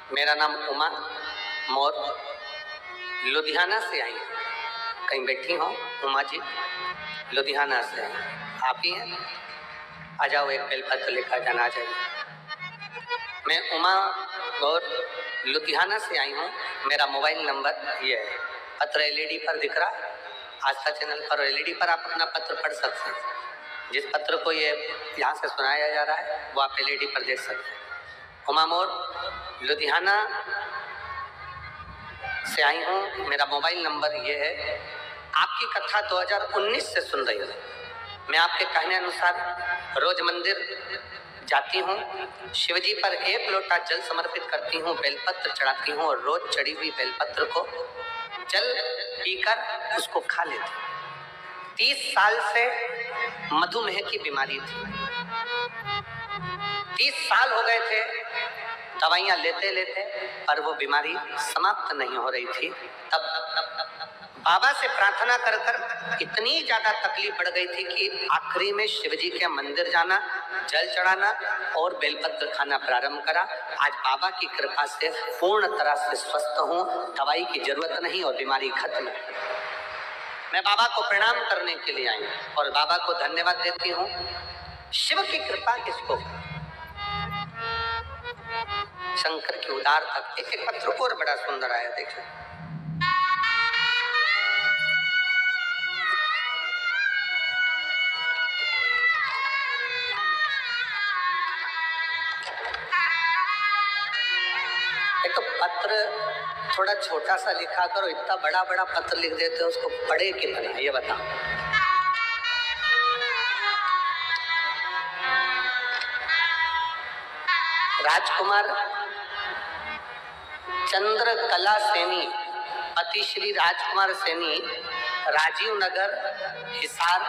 मेरा नाम उमा मोर, लुधियाना से आई। कहीं बैठी हो उमा जी? लुधियाना से आप ही हैं? आ जाओ, एक बेलपत्र लेकर जाना आ जाइए। मैं उमा और लुधियाना से आई हूँ। मेरा मोबाइल नंबर ये है। पत्र एलईडी पर दिख रहा है, आस्था चैनल पर एलईडी पर आप अपना पत्र पढ़ सकते हैं। जिस पत्र को ये यहाँ से सुनाया जा रहा है वो आप एलईडी पर देख सकते हैं। उमा मोर, लुधियाना से आई हूँ। मेरा मोबाइल नंबर ये है। आपकी कथा 2019 से सुन रही हूँ। मैं आपके कहने अनुसार रोज मंदिर जाती हूँ, शिवजी पर एक लोटा जल समर्पित करती हूँ, बेलपत्र चढ़ाती हूँ और रोज चढ़ी हुई बेलपत्र को जल पीकर उसको खा लेती हूँ। 30 साल से मधुमेह की बीमारी थी। 30 साल हो गए थे दवाइयां लेते लेते, पर वो बीमारी समाप्त नहीं हो रही थी। तब बाबा से प्रार्थना कर कर इतनी ज्यादा तकलीफ बढ़ गई थी कि आखिरी में शिवजी के मंदिर जाना, जल चढ़ाना और बेलपत्र खाना प्रारंभ करा। आज बाबा की कृपा से पूर्ण तरह से स्वस्थ हूँ, दवाई की जरूरत नहीं और बीमारी खत्म है। मैं बाबा को प्रणाम करने के लिए आई और बाबा को धन्यवाद देती हूँ। शिव की कृपा किसको? शंकर की उदार भक्ति। एक पत्र और बड़ा सुंदर आया, देखिए। एक तो पत्र थोड़ा छोटा सा लिखा करो, इतना बड़ा बड़ा पत्र लिख देते हो, उसको पढ़े कितना, ये बताओ। राजकुमार चंद्रकला सैनी, पति श्री राजकुमार सैनी, राजीव नगर, हिसार,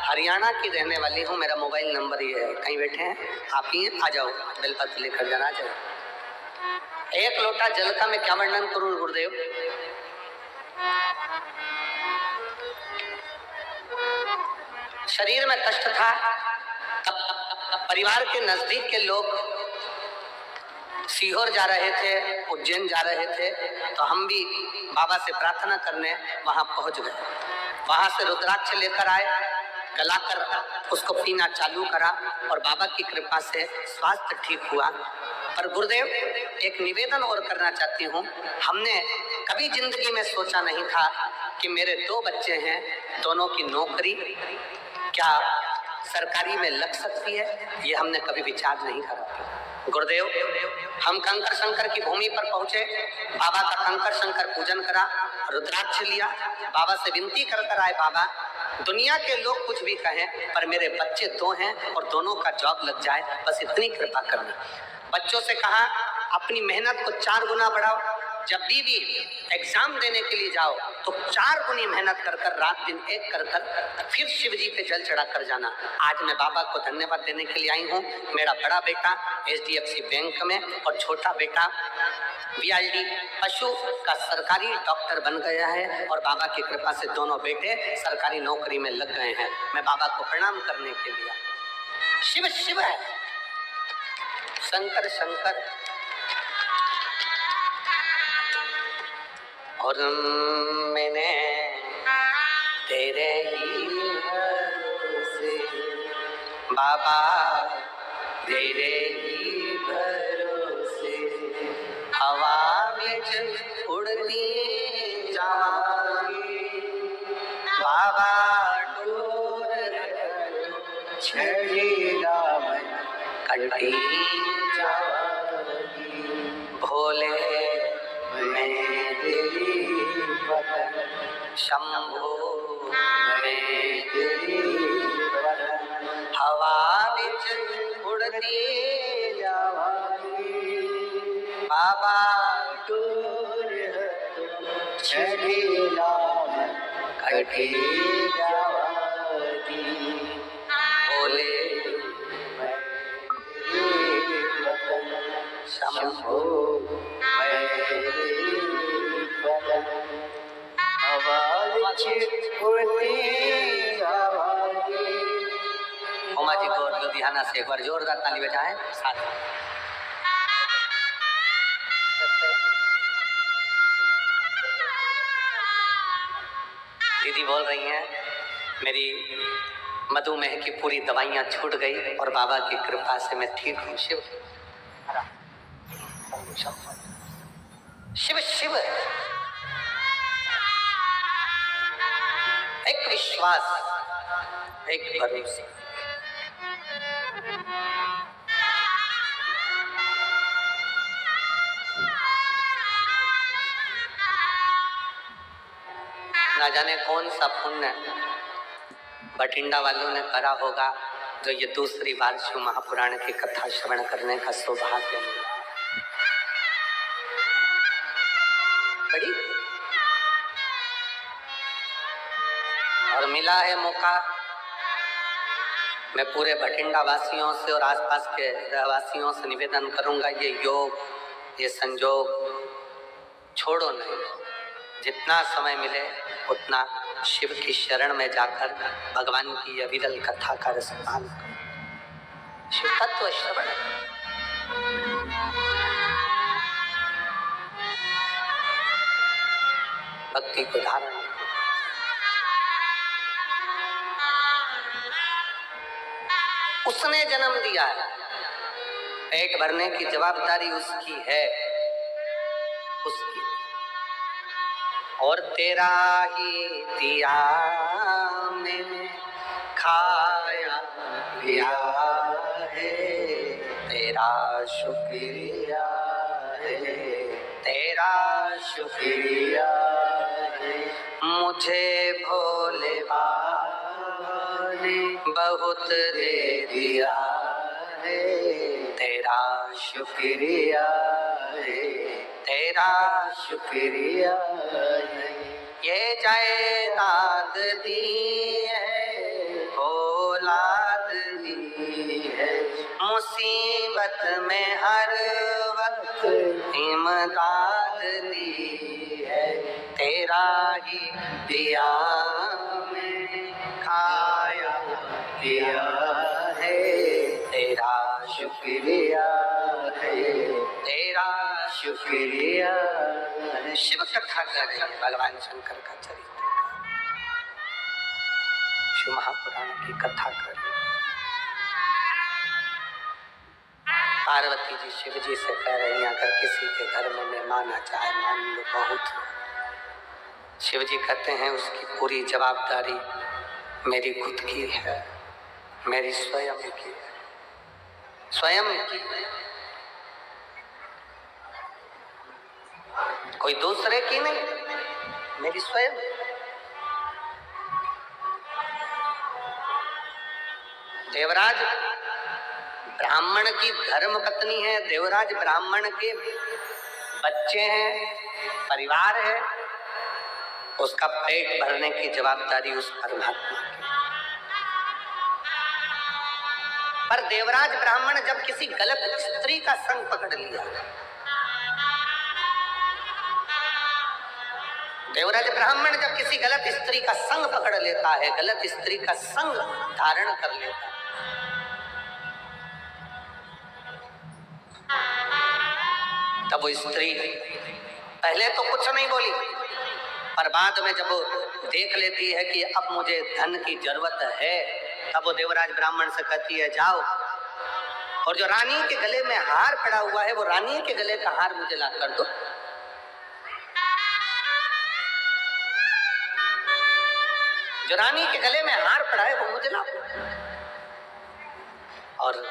हरियाणा की रहने वाली हूँ। मेरा मोबाइल नंबर ये है। कहीं बैठे हैं आप ही? आ जाओ, बेलपत्र लेकर जाना। जाओ। एक लोटा जल का मैं क्या वर्णन करूं गुरुदेव? शरीर में कष्ट था, परिवार के नजदीक के लोग सीहोर जा रहे थे, उज्जैन जा रहे थे, तो हम भी बाबा से प्रार्थना करने वहां पहुंच गए। वहां से रुद्राक्ष लेकर आए, गलाकर उसको पीना चालू करा और बाबा की कृपा से स्वास्थ्य ठीक हुआ। पर गुरुदेव, एक निवेदन और करना चाहती हूँ। हमने कभी जिंदगी में सोचा नहीं था कि मेरे 2 बच्चे हैं, दोनों की नौकरी क्या सरकारी में लग सकती है, ये हमने कभी विचार नहीं करा। गुरुदेव, हम कंकर शंकर की भूमि पर पहुंचे, बाबा का कंकर शंकर पूजन करा, रुद्राक्ष लिया, बाबा से विनती कर कर आए, बाबा दुनिया के लोग कुछ भी कहें पर मेरे बच्चे 2 हैं और दोनों का जॉब लग जाए, बस इतनी कृपा करना। बच्चों से कहा अपनी मेहनत को 4 गुना बढ़ाओ, जब भी एग्जाम देने के लिए जाओ तो 4 गुनी मेहनत कर कर, रात दिन एक कर कर फिर शिव जी पे जल चढ़ा कर जाना। आज मैं बाबा को धन्यवाद देने के लिए आई हूँ। मेरा बड़ा बेटा HDFC बैंक में और छोटा बेटा VID पशु का सरकारी डॉक्टर बन गया है और बाबा की कृपा से दोनों बेटे सरकारी नौकरी में लग गए हैं। मैं बाबा को प्रणाम करने के लिए। शिव शिव है, शंकर शंकर। और मैंने तेरे ही भरोसे बाबा, तेरे ही भरोसे हवा में उड़ती जाऊंगी बाबा, डोर छड़ेगा कटी जाऊंगी। भोले मैं तेरी वतन, शंभो मैं तेरी वतन, हवा में उड़ती जाऊंगी बाबा, डोर छड़ेगा कटी जाऊंगी। भोले मैं तेरी वतन, शंभो उमा जी को लुधियाना से एक बार जोरदार ताली बजाएं साथ। दीदी बोल रही हैं मेरी मधुमेह की पूरी दवाइयां छूट गई और बाबा की कृपा से मैं ठीक हूँ। शिव शिव शिव एक विश्वास, एक भरोसा। ना जाने कौन सा पुण्य बठिंडा वालों ने करा होगा जो ये दूसरी बार शिव महापुराण की कथा श्रवण करने का सौभाग्य मिला। बड़ी और मिला है मौका। मैं पूरे बठिंडा वासियों से और आसपास के रहवासियों से निवेदन करूंगा, ये योग, ये संजोग छोड़ो नहीं। जितना समय मिले उतना शिव की शरण में जाकर भगवान की यह विरल कथा का रसपान करो। शिव तत्व श्रवण, भक्ति को धारण। उसने जन्म दिया है, पेट भरने की जवाबदारी उसकी है, उसकी। और तेरा ही दिया मैंने खाया पिया है, तेरा शुक्रिया है, तेरा शुक्रिया है। मुझे भोले बाबा ने बहुत दे दिया है, तेरा शुक्रिया है, तेरा शुक्रिया है। ये जायदाद दी है, औलाद दी है, मुसीबत में हर वक्त इमदाद दी है। तेरा ही दिया मैंने खाया पिया है, तेरा शुक्रिया है, तेरा शुक्रिया है। शिव कथा कर रहे हैं भगवान शंकर का चरित्र, शिव महापुराण की कथा कर रहे हैं। पार्वती जी शिव जी से कह रही हैं अगर किसी के घर में मेहमान आ जाए, मान लो बहुत। शिव जी कहते हैं उसकी पूरी जवाबदारी मेरी खुद की है, मेरी स्वयं की है, स्वयं की। कोई दूसरे की नहीं, मेरी स्वयं। देवराज ब्राह्मण की धर्म पत्नी है, देवराज ब्राह्मण के बच्चे हैं, परिवार है, उसका पेट भरने की जवाबदारी उस परमात्मा की। पर देवराज ब्राह्मण जब किसी गलत स्त्री का संग पकड़ लिया, देवराज ब्राह्मण जब किसी गलत स्त्री का संग पकड़ लेता है, गलत स्त्री का संग धारण कर लेता है, तब वो स्त्री पहले तो कुछ नहीं बोली, पर बाद में जब वो देख लेती है कि अब मुझे धन की जरूरत है, तब वो देवराज ब्राह्मण से कहती है जाओ और जो रानी के गले में हार पड़ा हुआ है वो रानी के गले का हार मुझे ला कर दो। जो रानी के गले में हार पड़ा है वो मुझे लाओ। और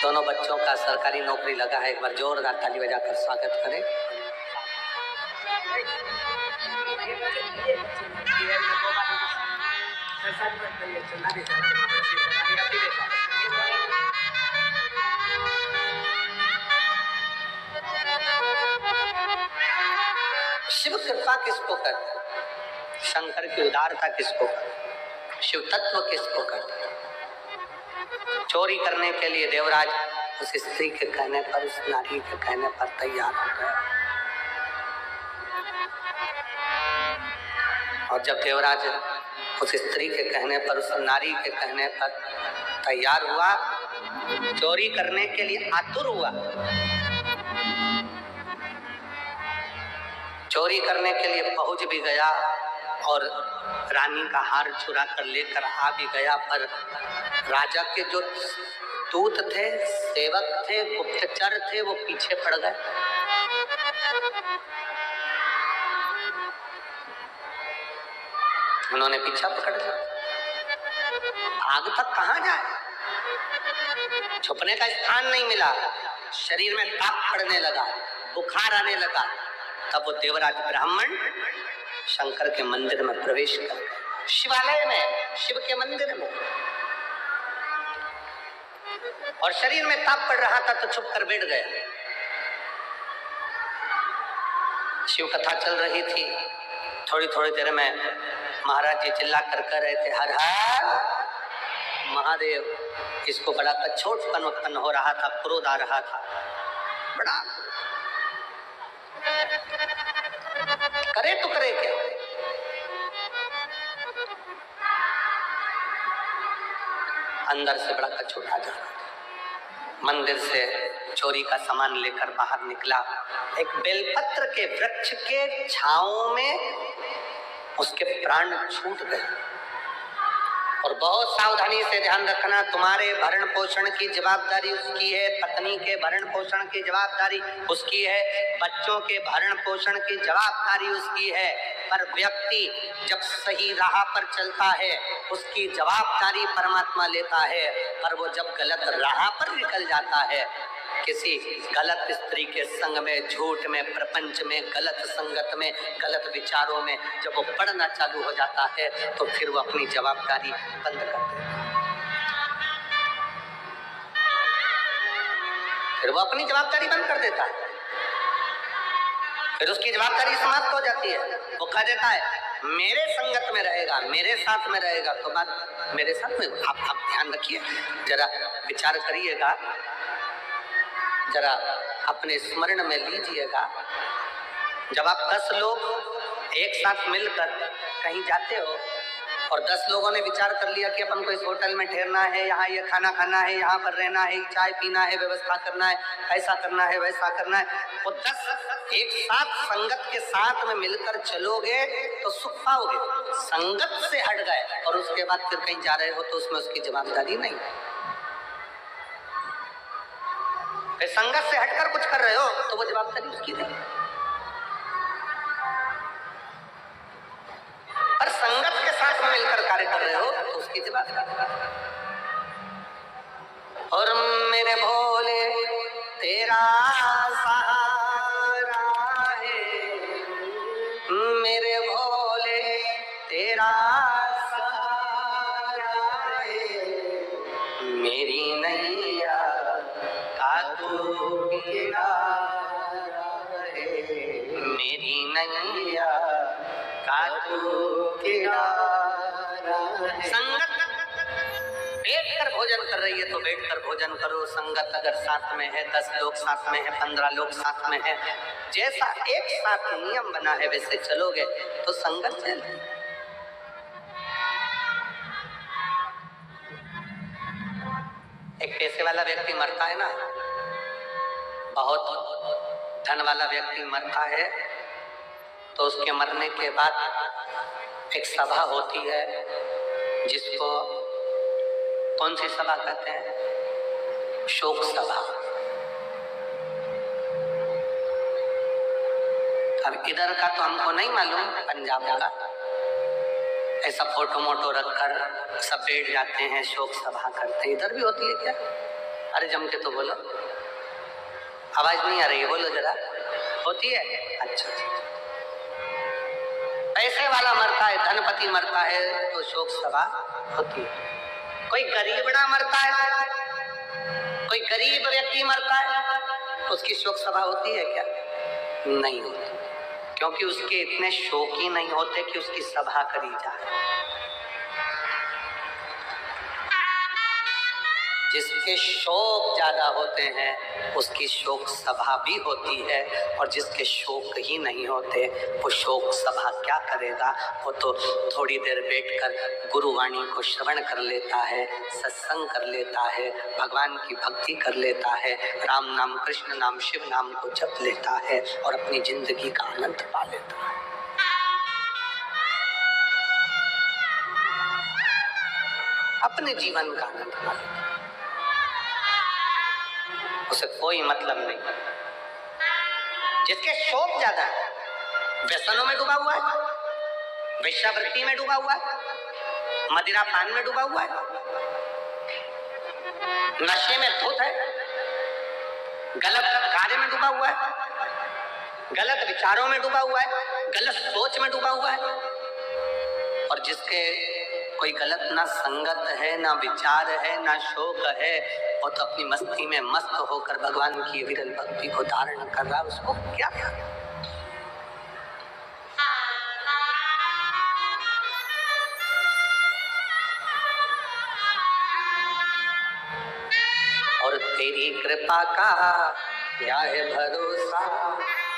दोनों बच्चों का सरकारी नौकरी लगा है, एक बार जोरदार ताली बजाकर स्वागत करें। शिव कृपा किसको करते, शंकर की उदारता किसको करते, शिव तत्व किसको करते। चोरी करने के लिए देवराज उस स्त्री के कहने पर, उस नारी के कहने पर तैयार हो गया। और जब देवराज उस स्त्री के कहने पर, उस नारी के कहने पर तैयार हुआ, चोरी करने के लिए आतुर हुआ, चोरी करने के लिए पहुंच भी गया और रानी का हार चुरा कर लेकर आ भी गया। पर राजा के जो दूत थे, सेवक थे, गुप्तचर थे, वो पीछे पड़ गए। उन्होंने पीछा पकड़ लिया। आग तक कहां जाए, छुपने का स्थान नहीं मिला, शरीर में ताप पड़ने लगा, बुखार आने लगा। तब वो देवराज ब्राह्मण शंकर के मंदिर में प्रवेश कर गए, शिवालय में, शिव के मंदिर में। और शरीर में ताप पड़ रहा था तो चुप कर बैठ गए। शिव कथा चल रही थी। थोड़ी थोड़ी देर में महाराज जी चिल्ला कर कह रहे थे, हर हर महादेव। इसको बड़ा कछोटपन उत्पन्न हो रहा था, क्रोध आ रहा था बड़ा। करे तो करे क्या? अंदर से बड़ा कछोट आ जा रहा था। मंदिर से चोरी का सामान लेकर बाहर निकला। एक बेलपत्र के वृक्ष के छांव में उसके प्राण छूट गए। और बहुत सावधानी से ध्यान रखना, तुम्हारे भरण पोषण की जवाबदारी उसकी है, पत्नी के भरण पोषण की जवाबदारी उसकी है, बच्चों के भरण पोषण की जवाबदारी उसकी है। पर व्यक्ति जब सही राह पर चलता है उसकी जवाबदारी परमात्मा लेता है। पर वो जब गलत राह पर निकल जाता है, किसी गलत स्त्री के संग में, झूठ में, प्रपंच में, गलत संगत में, गलत विचारों में जब वो पढ़ना चालू हो जाता है तो फिर वो अपनी जवाबदारी बंद कर देता है। फिर वो अपनी जवाबदारी बंद कर देता है, फिर उसकी जवाबदारी समाप्त हो जाती है। वो कह देता है मेरे संगत में रहेगा, मेरे साथ में रहेगा, तो बात मेरे साथ में। आप ध्यान रखिए, जरा विचार करिएगा, जरा अपने स्मरण में लीजिएगा। जब आप 10 लोग एक साथ मिलकर कहीं जाते हो और 10 लोगों ने विचार कर लिया कि अपन को इस होटल में ठहरना है, यहाँ ये खाना खाना है, यहाँ पर रहना है, चाय पीना है, व्यवस्था करना है, ऐसा करना है, वैसा करना है, वो 10 एक साथ संगत के साथ में मिलकर चलोगे तो सुख पाओगे। संगत से हट गए और उसके बाद फिर कहीं जा रहे हो तो उसमें उसकी जवाबदारी नहीं। संगत से हटकर कुछ कर रहे हो तो वो जवाबदारी उसकी नहीं। और संगत के साथ में मिलकर कार्य कर रहे हो तो उसकी जवाबदारी। और मेरे भोले तेरा सहारा है, मेरे भोले तेरा सहारा है, मेरी नैया मेरी नैया का तू किनारा है। संगत बैठकर भोजन कर रही है तो बैठकर भोजन करो। संगत अगर साथ में है, 10 लोग साथ में है, 15 लोग साथ में है, जैसा एक साथ नियम बना है वैसे चलोगे तो संगत चल। एक पैसे वाला व्यक्ति मरता है ना, बहुत धन वाला व्यक्ति मरता है तो उसके मरने के बाद एक सभा होती है, जिसको कौन सी सभा कहते हैं? शोक सभा। अब इधर का तो हमको नहीं मालूम, पंजाब का ऐसा फोटो मोटो रखकर सब बैठ जाते हैं, शोक सभा करते हैं। इधर भी होती है क्या? अरे जम के तो बोलो, आवाज नहीं आ रही है, बोलो जरा। होती है? अच्छा। पैसे वाला मरता है, धनपति मरता है तो शोक सभा होती है। कोई गरीबड़ा मरता है, कोई गरीब व्यक्ति मरता है तो उसकी शोक सभा होती है क्या? नहीं होती, क्योंकि उसके इतने शोकी नहीं होते कि उसकी सभा करी जाए। जिसके शोक ज्यादा होते हैं उसकी शोक सभा भी होती है, और जिसके शोक ही नहीं होते वो शोक सभा क्या करेगा। वो तो थोड़ी देर बैठकर गुरुवाणी को श्रवण कर लेता है, सत्संग कर लेता है, भगवान की भक्ति कर लेता है, राम नाम, कृष्ण नाम, शिव नाम को जप लेता है और अपनी जिंदगी का आनंद पा लेता है। अपने जीवन का आनंद पा लेता है, उसे कोई मतलब नहीं। जिसके शोक ज्यादा है, व्यसनों में डूबा हुआ है, वेश्यावृत्ति में डूबा हुआ है, मदिरा पान में डूबा हुआ है, नशे में धुत है, गलत कार्य में डूबा हुआ है, गलत विचारों में डूबा हुआ है, गलत सोच में डूबा हुआ है, और जिसके कोई गलत ना संगत है, ना विचार है, ना शोक है, वो तो अपनी मस्ती में मस्त होकर भगवान की विरल भक्ति को धारण कर रहा है। उसको क्या, और तेरी कृपा का क्या है भरोसा,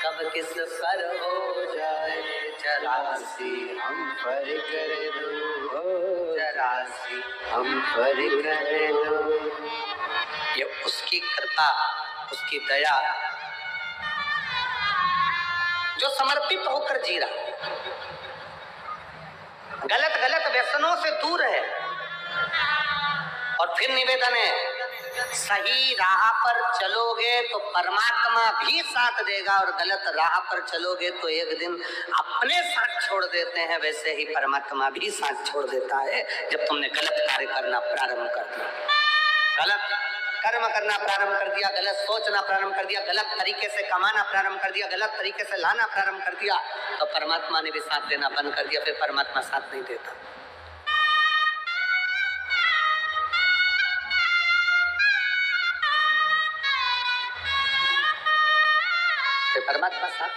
कब किस पर हो जाए जरासी हम पर कर दो, जरासी हम पर कर दो। ये उसकी कृपा, उसकी दया, जो समर्पित होकर जी रहा, गलत गलत व्यसनों से दूर है। और फिर निवेदन है, सही राह पर चलोगे तो परमात्मा भी साथ देगा, और गलत राह पर चलोगे तो एक दिन अपने साथ छोड़ देते हैं, वैसे ही परमात्मा भी साथ छोड़ देता है। जब तुमने गलत कार्य करना प्रारंभ कर दिया, गलत कर्म करना प्रारंभ कर दिया, गलत सोचना प्रारंभ कर दिया, गलत तरीके से कमाना प्रारंभ कर दिया, गलत तरीके से लाना प्रारंभ कर दिया, तो परमात्मा ने भी साथ देना बंद कर दिया। फिर परमात्मा साथ नहीं देता। परमात्मा साथ